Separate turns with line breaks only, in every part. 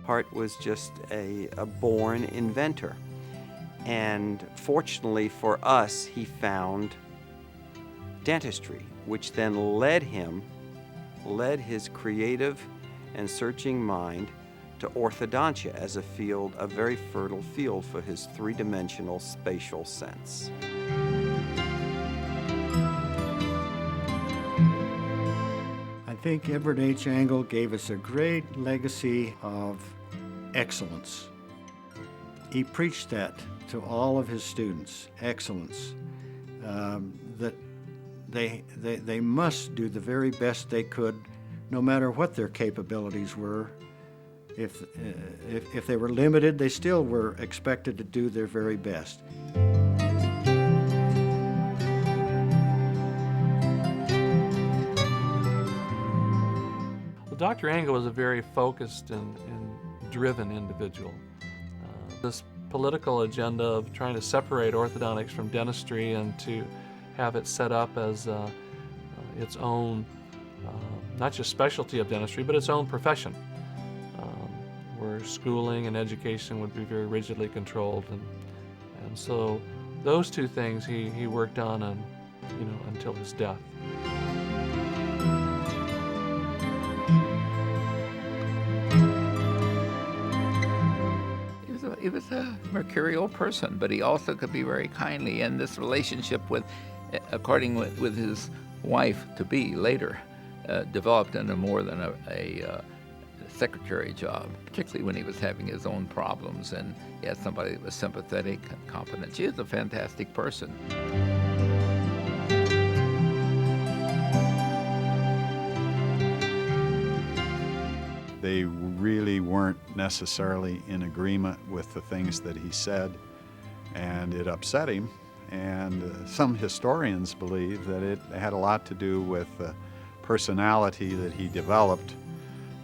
Hart was just a born inventor. And fortunately for us, he found dentistry, which then led his creative and searching mind to orthodontia as a field, a very fertile field for his three-dimensional spatial sense.
I think Edward H. Angle gave us a great legacy of excellence. He preached that to all of his students, excellence, that they must do the very best they could, no matter what their capabilities were. If they were limited, they still were expected to do their very best.
Well, Dr. Angle was a very focused and driven individual. This political agenda of trying to separate orthodontics from dentistry and to have it set up as its own, not just specialty of dentistry, but its own profession, where schooling and education would be very rigidly controlled. And so those two things he worked on until his death.
He was a mercurial person, but he also could be very kindly. And this relationship according with his wife-to-be later, developed into more than a secretary job, particularly when he was having his own problems and he had somebody that was sympathetic and competent. She is a fantastic person.
They really weren't necessarily in agreement with the things that he said, and it upset him. And some historians believe that it had a lot to do with the personality that he developed,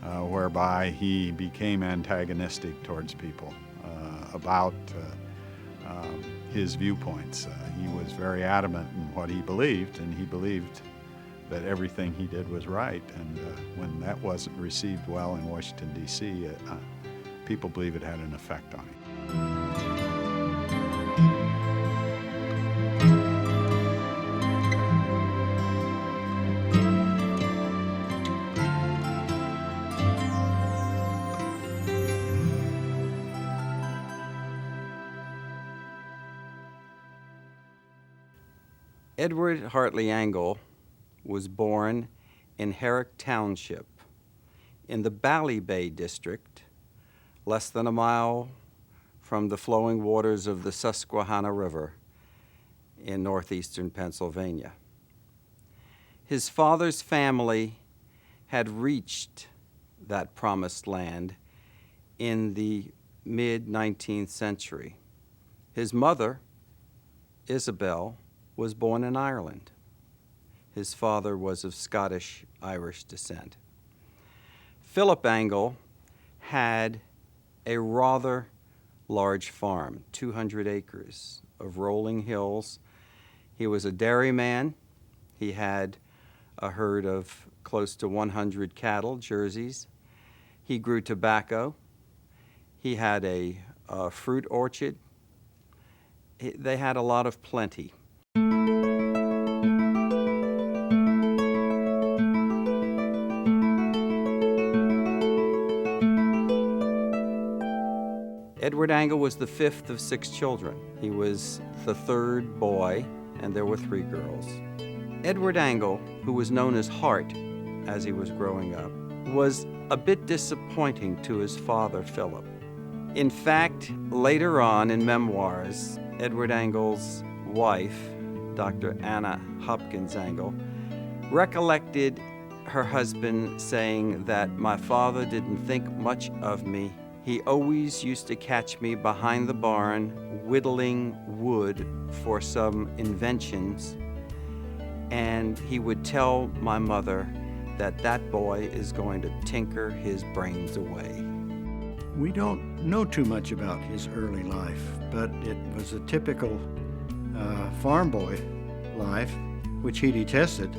whereby he became antagonistic towards people about his viewpoints. He was very adamant in what he believed, and he believed that everything he did was right. And when that wasn't received well in Washington, D.C., people believe it had an effect on him.
Edward Hartley Angle was born in Herrick Township in the Bally Bay district, less than a mile from the flowing waters of the Susquehanna River in northeastern Pennsylvania. His father's family had reached that promised land in the mid-19th century. His mother, Isabel, was born in Ireland. His father was of Scottish-Irish descent. Philip Angle had a rather large farm, 200 acres of rolling hills. He was a dairyman. He had a herd of close to 100 cattle, Jerseys. He grew tobacco. He had a fruit orchard. They had a lot of plenty. Edward Angle was the fifth of 6 children. He was the third boy, and there were 3 girls. Edward Angle, who was known as Hart as he was growing up, was a bit disappointing to his father, Philip. In fact, later on in memoirs, Edward Angle's wife, Dr. Anna Hopkins Angle, recollected her husband saying that my father didn't think much of me. He always used to catch me behind the barn whittling wood for some inventions, and he would tell my mother that that boy is going to tinker his brains away.
We don't know too much about his early life, but it was a typical farm boy life, which he detested.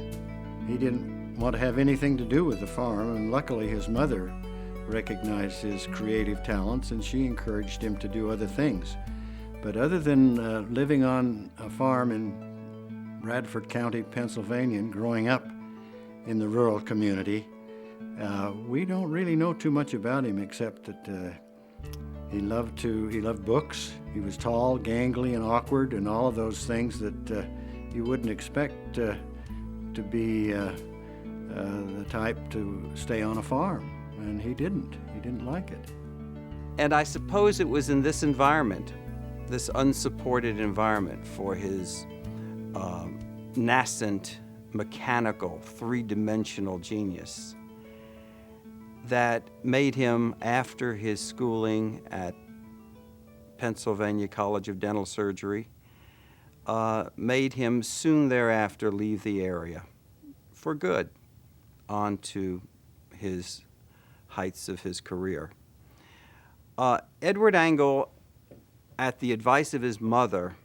He didn't want to have anything to do with the farm, and luckily his mother recognized his creative talents, and she encouraged him to do other things. But other than living on a farm in Bradford County, Pennsylvania, and growing up in the rural community, we don't really know too much about him, except that he loved books. He was tall, gangly, and awkward, and all of those things that you wouldn't expect to be the type to stay on a farm. And he didn't. He didn't like it.
And I suppose it was in this environment, this unsupported environment for his nascent, mechanical, three-dimensional genius, that made him, after his schooling at Pennsylvania College of Dental Surgery, made him soon thereafter leave the area for good on to his heights of his career. Edward Angle, at the advice of his mother,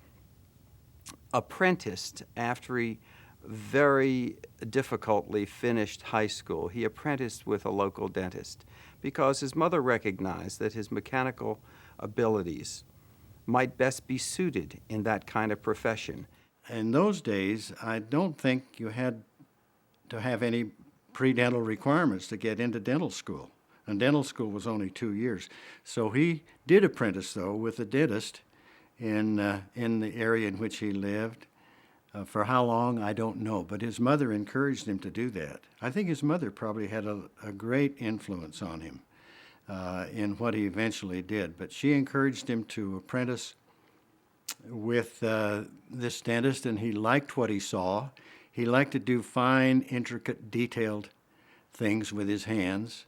apprenticed after he very difficultly finished high school. He apprenticed with a local dentist because his mother recognized that his mechanical abilities might best be suited in that kind of profession.
In those days, I don't think you had to have any pre-dental requirements to get into dental school. And dental school was only 2 years. So he did apprentice, though, with a dentist in the area in which he lived. For how long, I don't know, but his mother encouraged him to do that. I think his mother probably had a great influence on him in what he eventually did. But she encouraged him to apprentice with this dentist, and he liked what he saw. He liked to do fine, intricate, detailed things with his hands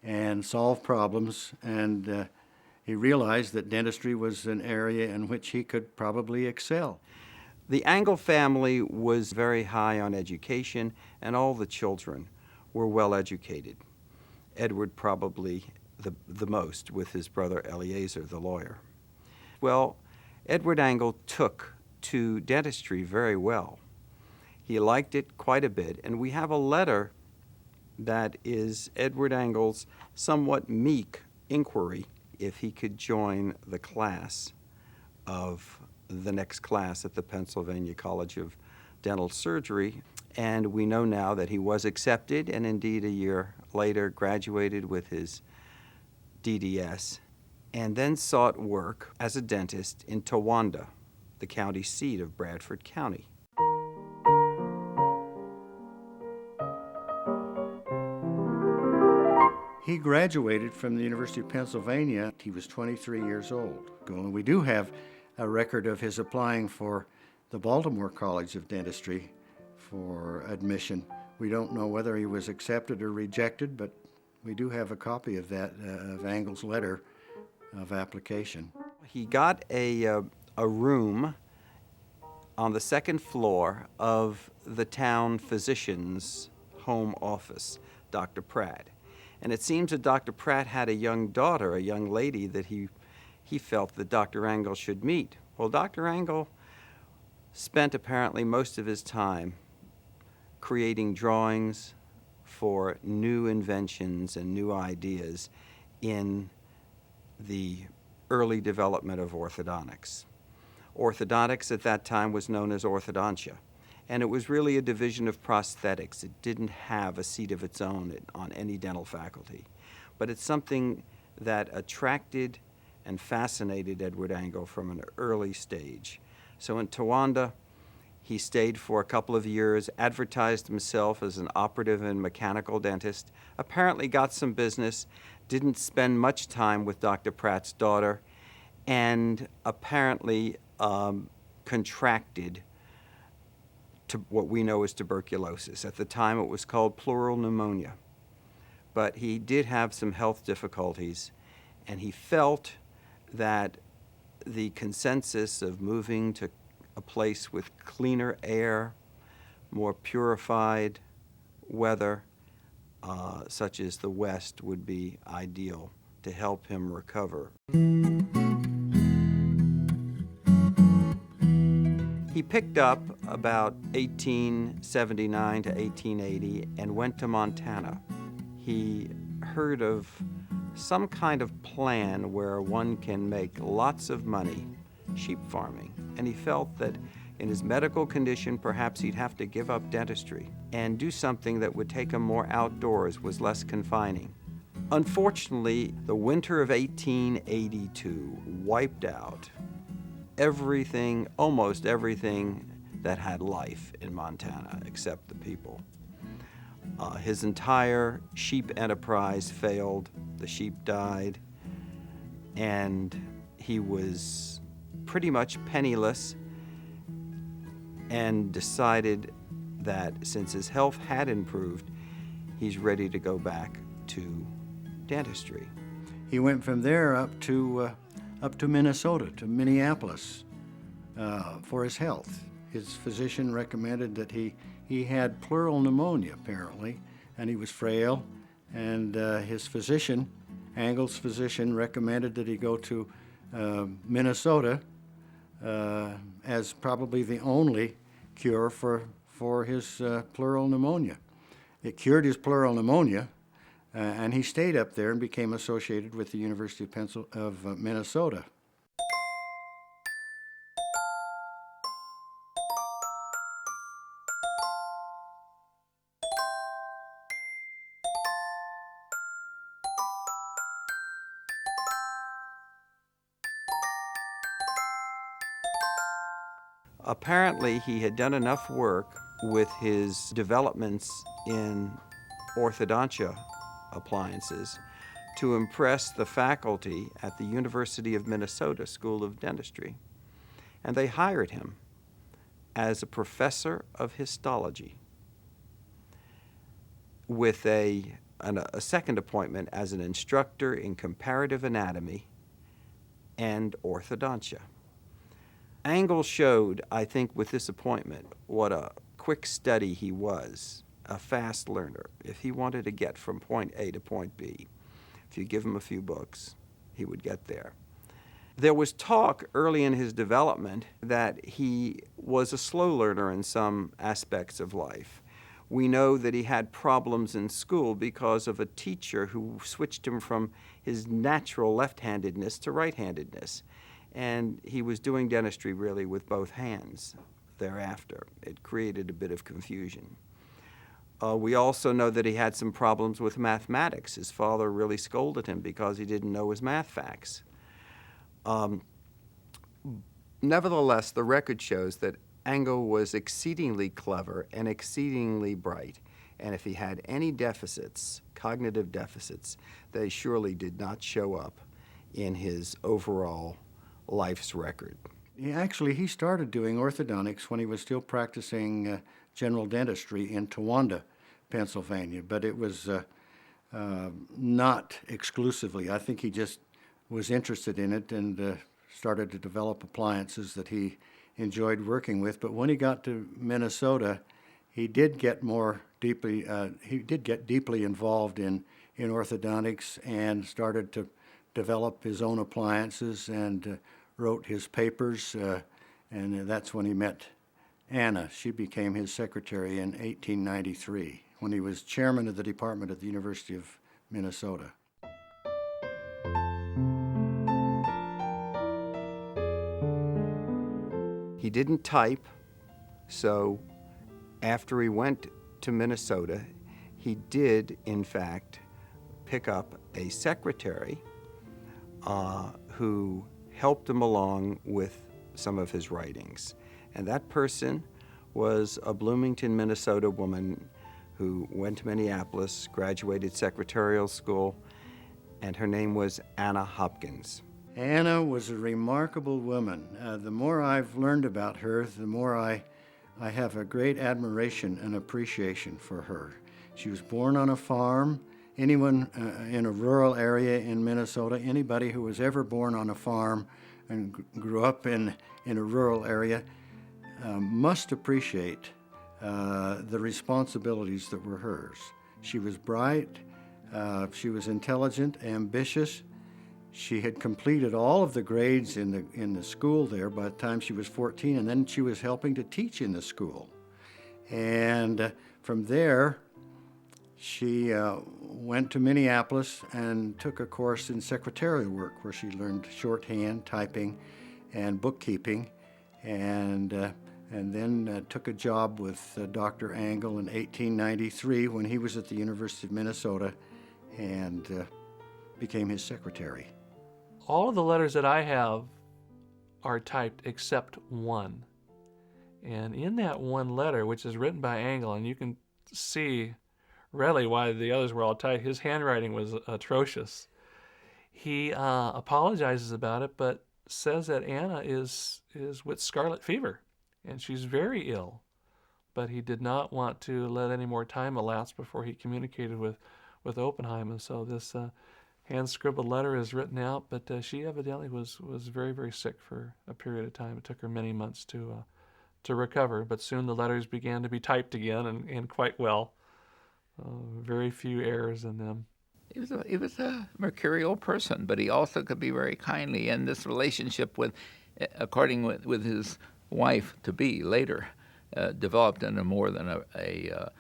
and solve problems, and he realized that dentistry was an area in which he could probably excel.
The Angle family was very high on education, and all the children were well educated. Edward probably the most, with his brother Eliezer, the lawyer. Well, Edward Angle took to dentistry very well. He liked it quite a bit, and we have a letter that is Edward Angle's somewhat meek inquiry if he could join the class of the next class at the Pennsylvania College of Dental Surgery. And we know now that he was accepted, and indeed a year later graduated with his DDS, and then sought work as a dentist in Towanda, the county seat of Bradford County.
He graduated from the University of Pennsylvania. He was 23 years old. And we do have a record of his applying for the Baltimore College of Dentistry for admission. We don't know whether he was accepted or rejected, but we do have a copy of that, of Angle's letter of application.
He got a room on the second floor of the town physician's home office, Dr. Pratt. And it seems that Dr. Pratt had a young daughter, a young lady that he felt that Dr. Angle should meet. Well, Dr. Angle spent apparently most of his time creating drawings for new inventions and new ideas in the early development of orthodontics. Orthodontics at that time was known as orthodontia, and it was really a division of prosthetics. It didn't have a seat of its own on any dental faculty, but it's something that attracted and fascinated Edward Angle from an early stage. So in Towanda, he stayed for a couple of years, advertised himself as an operative and mechanical dentist, apparently got some business, didn't spend much time with Dr. Pratt's daughter, and apparently contracted to what we know as tuberculosis. At the time it was called pleural pneumonia. But he did have some health difficulties, and he felt that the consensus of moving to a place with cleaner air, more purified weather, such as the West, would be ideal to help him recover. He picked up about 1879 to 1880 and went to Montana. He heard of some kind of plan where one can make lots of money sheep farming, and he felt that in his medical condition perhaps he'd have to give up dentistry and do something that would take him more outdoors, was less confining. Unfortunately, the winter of 1882 wiped out everything, almost everything that had life in Montana except the people. His entire sheep enterprise failed, the sheep died, and he was pretty much penniless, and decided that since his health had improved, he's ready to go back to dentistry.
He went from there up to Minnesota, to Minneapolis, for his health. His physician recommended that he had pleural pneumonia, apparently, and he was frail. And his physician, Angle's physician, recommended that he go to Minnesota as probably the only cure for his pleural pneumonia. It cured his pleural pneumonia, and he stayed up there and became associated with the University of Minnesota.
Apparently, he had done enough work with his developments in orthodontia appliances to impress the faculty at the University of Minnesota School of Dentistry. And they hired him as a professor of histology with a second appointment as an instructor in comparative anatomy and orthodontia. Angle showed, I think, with this appointment, what a quick study he was, a fast learner. If he wanted to get from point A to point B, if you give him a few books, he would get there. There was talk early in his development that he was a slow learner in some aspects of life. We know that he had problems in school because of a teacher who switched him from his natural left-handedness to right-handedness. And he was doing dentistry really with both hands thereafter. It created a bit of confusion. We also know that he had some problems with mathematics. His father really scolded him because he didn't know his math facts. Nevertheless, the record shows that Angle was exceedingly clever and exceedingly bright. And if he had any deficits, cognitive deficits, they surely did not show up in his overall life's record.
He started doing orthodontics when he was still practicing general dentistry in Towanda, Pennsylvania, but it was not exclusively. I think he just was interested in it and started to develop appliances that he enjoyed working with. But when he got to Minnesota, he did get deeply involved in orthodontics and started to develop his own appliances and wrote his papers, and that's when he met Anna. She became his secretary in 1893 when he was chairman of the department at the University of Minnesota.
He didn't type, so after he went to Minnesota, he did, in fact, pick up a secretary who helped him along with some of his writings. And that person was a Bloomington, Minnesota woman who went to Minneapolis, graduated secretarial school, and her name was Anna Hopkins.
Anna was a remarkable woman. The more I've learned about her, the more I have a great admiration and appreciation for her. She was born on a farm. Anyone in a rural area in Minnesota, anybody who was ever born on a farm and grew up in a rural area must appreciate the responsibilities that were hers. She was bright, she was intelligent, ambitious. She had completed all of the grades in the school there by the time she was 14, and then she was helping to teach in the school. And from there, She went to Minneapolis and took a course in secretarial work where she learned shorthand, typing, and bookkeeping, and then took a job with Dr. Angle in 1893 when he was at the University of Minnesota and became his secretary.
All of the letters that I have are typed except one. And in that one letter, which is written by Angle, and you can see readily why the others were all typed, his handwriting was atrocious. He apologizes about it, but says that Anna is with scarlet fever, and she's very ill. But he did not want to let any more time elapse before he communicated with Oppenheim, and so this hand-scribbled letter is written out, but she evidently was very, very sick for a period of time. It took her many months to recover, but soon the letters began to be typed again, and quite well. Very few errors in them.
He was a mercurial person, but he also could be very kindly. And this relationship with his wife to be later, developed into more than a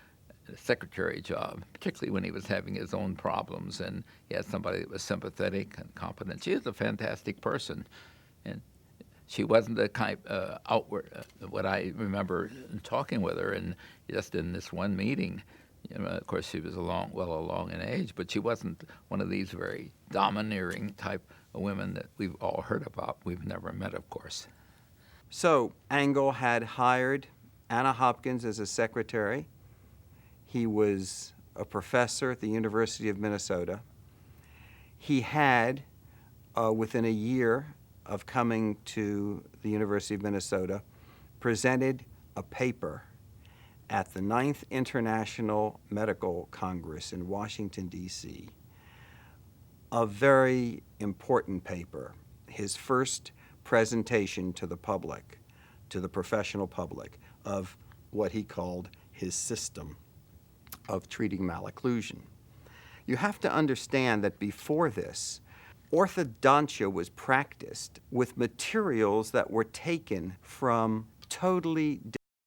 secretary job, particularly when he was having his own problems, and he had somebody that was sympathetic and competent. She was a fantastic person, and she wasn't the kind outward. What I remember talking with her, and just in this one meeting, you know, of course, she was well along in age, but she wasn't one of these very domineering type of women that we've all heard about. We've never met, of course.
So Angle had hired Anna Hopkins as a secretary. He was a professor at the University of Minnesota. He had, within a year of coming to the University of Minnesota, presented a paper at the 9th International Medical Congress in Washington, D.C. A very important paper, his first presentation to the public, to the professional public, of what he called his system of treating malocclusion. You have to understand that before this, orthodontia was practiced with materials that were taken from totally